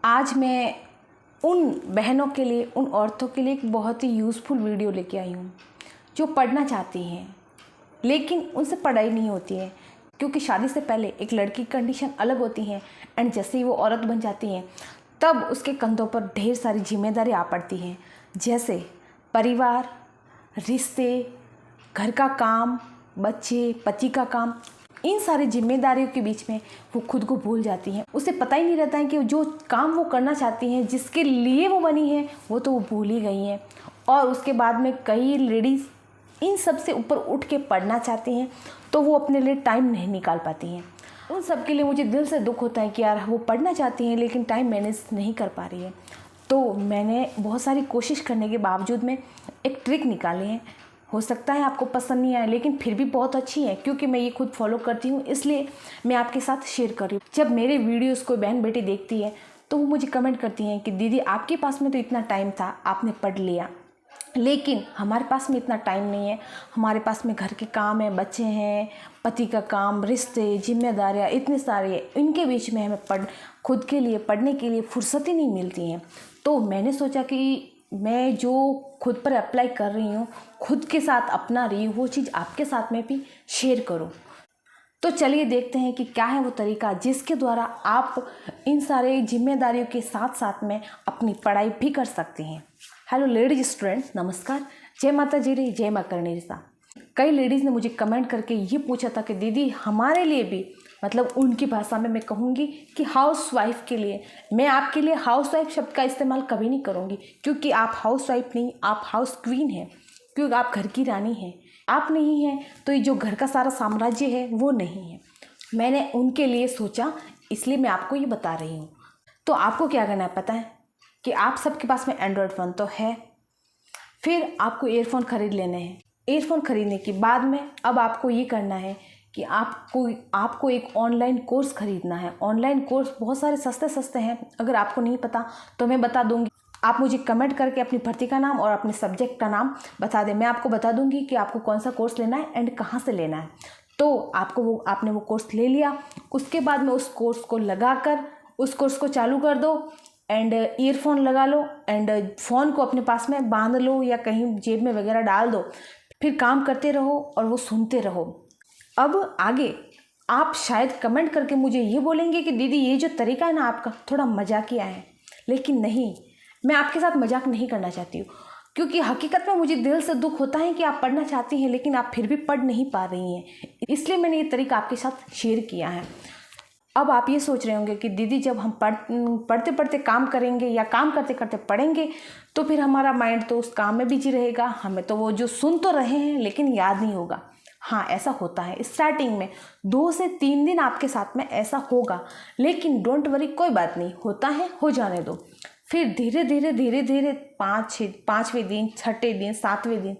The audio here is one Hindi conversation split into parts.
आज मैं उन बहनों के लिए, उन औरतों के लिए एक बहुत ही यूज़फुल वीडियो लेके आई हूँ जो पढ़ना चाहती हैं लेकिन उनसे पढ़ाई नहीं होती है, क्योंकि शादी से पहले एक लड़की की कंडीशन अलग होती है एंड जैसे ही वो औरत बन जाती हैं तब उसके कंधों पर ढेर सारी जिम्मेदारी आ पड़ती हैं, जैसे परिवार, रिश्ते, घर का काम, बच्चे, पति का काम। इन सारी जिम्मेदारियों के बीच में वो खुद को भूल जाती हैं। उसे पता ही नहीं रहता है कि जो काम वो करना चाहती हैं, जिसके लिए वो बनी है, वो तो वो भूल ही गई हैं। और उसके बाद में कई लेडीज़ इन सब से ऊपर उठ के पढ़ना चाहती हैं तो वो अपने लिए टाइम नहीं निकाल पाती हैं। उन सब के लिए मुझे दिल से दुख होता है कि यार वो पढ़ना चाहती हैं लेकिन टाइम मैनेज नहीं कर पा रही है। तो मैंने बहुत सारी कोशिश करने के बावजूद में एक ट्रिक निकाली है। हो सकता है आपको पसंद नहीं आए लेकिन फिर भी बहुत अच्छी है, क्योंकि मैं ये खुद फॉलो करती हूँ, इसलिए मैं आपके साथ शेयर कर रही हूँ। जब मेरे वीडियोस कोई बहन बेटी देखती है तो वो मुझे कमेंट करती हैं कि दीदी आपके पास में तो इतना टाइम था, आपने पढ़ लिया, लेकिन हमारे पास में इतना टाइम नहीं है। हमारे पास में घर के काम है, बच्चे हैं, पति का काम, रिश्ते, जिम्मेदारियाँ इतने सारे हैं, इनके बीच में हमें खुद के लिए पढ़ने के लिए फुर्सत ही नहीं मिलती हैं। तो मैंने सोचा कि मैं जो खुद पर अप्लाई कर रही हूँ, खुद के साथ अपना रही हूँ, वो चीज़ आपके साथ में भी शेयर करूँ। तो चलिए देखते हैं कि क्या है वो तरीका जिसके द्वारा आप इन सारे जिम्मेदारियों के साथ साथ में अपनी पढ़ाई भी कर सकते हैं। हेलो लेडीज स्टूडेंट्स, नमस्कार, जय माता जी री, जय माँ करणी रिसा। कई लेडीज़ ने मुझे कमेंट करके ये पूछा था कि दीदी हमारे लिए भी, मतलब उनकी भाषा में मैं कहूँगी कि हाउस वाइफ के लिए, मैं आपके लिए हाउस वाइफ शब्द का इस्तेमाल कभी नहीं करूँगी, क्योंकि आप हाउस वाइफ नहीं, आप हाउस क्वीन हैं, क्योंकि आप घर की रानी हैं। आप नहीं हैं तो ये जो घर का सारा साम्राज्य है वो नहीं है। मैंने उनके लिए सोचा, इसलिए मैं आपको ये बता रही हूँ। तो आपको क्या करना है पता है कि आप सबके पास में एंड्रॉयड फ़ोन तो है, फिर आपको ईयरफोन ख़रीद लेने हैं। ईयरफोन ख़रीदने के बाद में अब आपको ये करना है कि आपको एक ऑनलाइन कोर्स ख़रीदना है। ऑनलाइन कोर्स बहुत सारे सस्ते हैं, अगर आपको नहीं पता तो मैं बता दूंगी। आप मुझे कमेंट करके अपनी भर्ती का नाम और अपने सब्जेक्ट का नाम बता दें, मैं आपको बता दूंगी कि आपको कौन सा कोर्स लेना है एंड कहाँ से लेना है। तो आपने वो कोर्स ले लिया, उसके बाद में उस कोर्स को लगाकर उस कोर्स को चालू कर दो एंड ईयरफोन लगा लो एंड फ़ोन को अपने पास में बांध लो या कहीं जेब में वगैरह डाल दो, फिर काम करते रहो और वो सुनते रहो। अब आगे आप शायद कमेंट करके मुझे ये बोलेंगे कि दीदी ये जो तरीका है ना आपका थोड़ा मजाकिया है, लेकिन नहीं, मैं आपके साथ मजाक नहीं करना चाहती हूँ, क्योंकि हकीकत में मुझे दिल से दुख होता है कि आप पढ़ना चाहती हैं लेकिन आप फिर भी पढ़ नहीं पा रही हैं, इसलिए मैंने ये तरीका आपके साथ शेयर किया है। अब आप ये सोच रहे होंगे कि दीदी जब हम पढ़ते पढ़ते काम करेंगे या काम करते करते पढ़ेंगे तो फिर हमारा माइंड तो उस काम में बिजी रहेगा, हमें तो वो जो सुन तो रहे हैं लेकिन याद नहीं होगा। हाँ, ऐसा होता है स्टार्टिंग में 2 से 3 दिन आपके साथ में ऐसा होगा, लेकिन डोंट वरी, कोई बात नहीं, होता है, हो जाने दो। फिर धीरे धीरे 5वें दिन, 6ठे दिन, 7वें दिन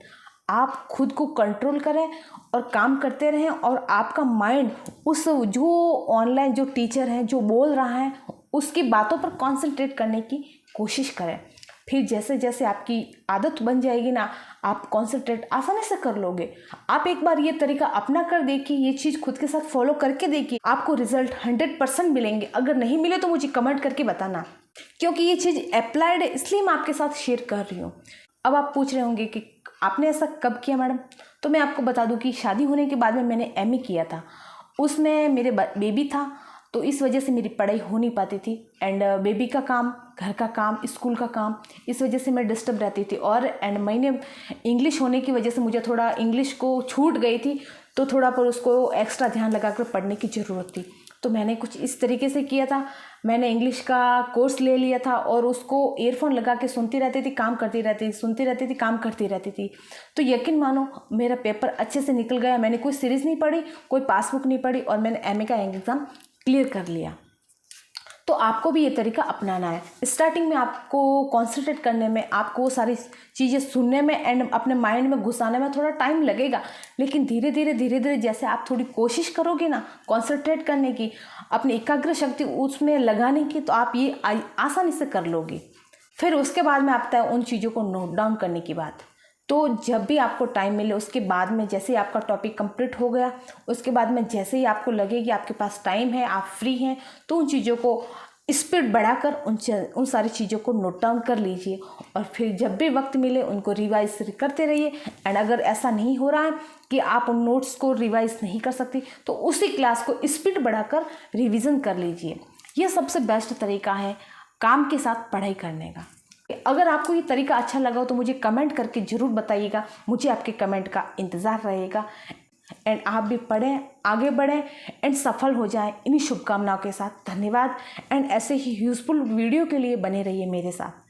आप खुद को कंट्रोल करें और काम करते रहें और आपका माइंड उस जो ऑनलाइन जो टीचर हैं जो बोल रहा है उसकी बातों पर कंसंट्रेट करने की कोशिश करें। फिर जैसे जैसे आपकी आदत बन जाएगी ना, आप कंसंट्रेट आसानी से कर लोगे। आप एक बार ये तरीका अपना कर देखिए, ये चीज़ खुद के साथ फॉलो करके देखिए, आपको रिजल्ट 100% मिलेंगे। अगर नहीं मिले तो मुझे कमेंट करके बताना, क्योंकि ये चीज़ अप्लाइड है इसलिए मैं आपके साथ शेयर कर रही हूँ। अब आप पूछ रहे होंगे कि आपने ऐसा कब किया मैडम? तो मैं आपको बता दूं कि शादी होने के बाद में मैंने एमए किया था, उसमें मेरे बेबी था तो इस वजह से मेरी पढ़ाई हो नहीं पाती थी एंड बेबी का काम, घर का काम, स्कूल का काम, इस वजह से मैं डिस्टर्ब रहती थी। और मैंने इंग्लिश होने की वजह से मुझे थोड़ा इंग्लिश को छूट गई थी, तो थोड़ा पर उसको एक्स्ट्रा ध्यान लगाकर पढ़ने की ज़रूरत थी। तो मैंने कुछ इस तरीके से किया था, मैंने इंग्लिश का कोर्स ले लिया था और उसको ईयरफोन लगा के सुनती रहती थी, काम करती रहती थी, सुनती रहती थी, काम करती रहती थी। तो यकीन मानो मेरा पेपर अच्छे से निकल गया। मैंने कोई सीरीज़ नहीं पढ़ी, कोई पासबुक नहीं पढ़ी और मैंने एमए का एग्ज़ाम क्लियर कर लिया। तो आपको भी ये तरीका अपनाना है। स्टार्टिंग में आपको कॉन्सेंट्रेट करने में, आपको वो सारी चीज़ें सुनने में एंड अपने माइंड में घुसाने में थोड़ा टाइम लगेगा, लेकिन धीरे धीरे जैसे आप थोड़ी कोशिश करोगे ना कॉन्सेंट्रेट करने की, अपनी एकाग्र शक्ति उसमें लगाने की, तो आप ये आसानी से कर लोगे। फिर उसके बाद में आता है उन चीज़ों को नोट डाउन करने की बात। तो जब भी आपको टाइम मिले उसके बाद में, जैसे ही आपका टॉपिक कंप्लीट हो गया, उसके बाद में जैसे ही आपको लगे कि आपके पास टाइम है, आप फ्री हैं, तो उन चीज़ों को स्पीड बढ़ाकर उन सारी चीज़ों को नोट डाउन कर लीजिए और फिर जब भी वक्त मिले उनको रिवाइज करते रहिए। एंड अगर ऐसा नहीं हो रहा है कि आप उन नोट्स को रिवाइज नहीं कर सकती तो उसी क्लास को स्पीड बढ़ाकर रिवीजन कर लीजिए। यह सबसे बेस्ट तरीका है काम के साथ पढ़ाई करने का। अगर आपको ये तरीका अच्छा लगा हो तो मुझे कमेंट करके ज़रूर बताइएगा, मुझे आपके कमेंट का इंतज़ार रहेगा। एंड आप भी पढ़ें, आगे बढ़ें एंड सफल हो जाएं। इन्हीं शुभकामनाओं के साथ धन्यवाद। एंड ऐसे ही यूज़फुल वीडियो के लिए बने रहिए मेरे साथ।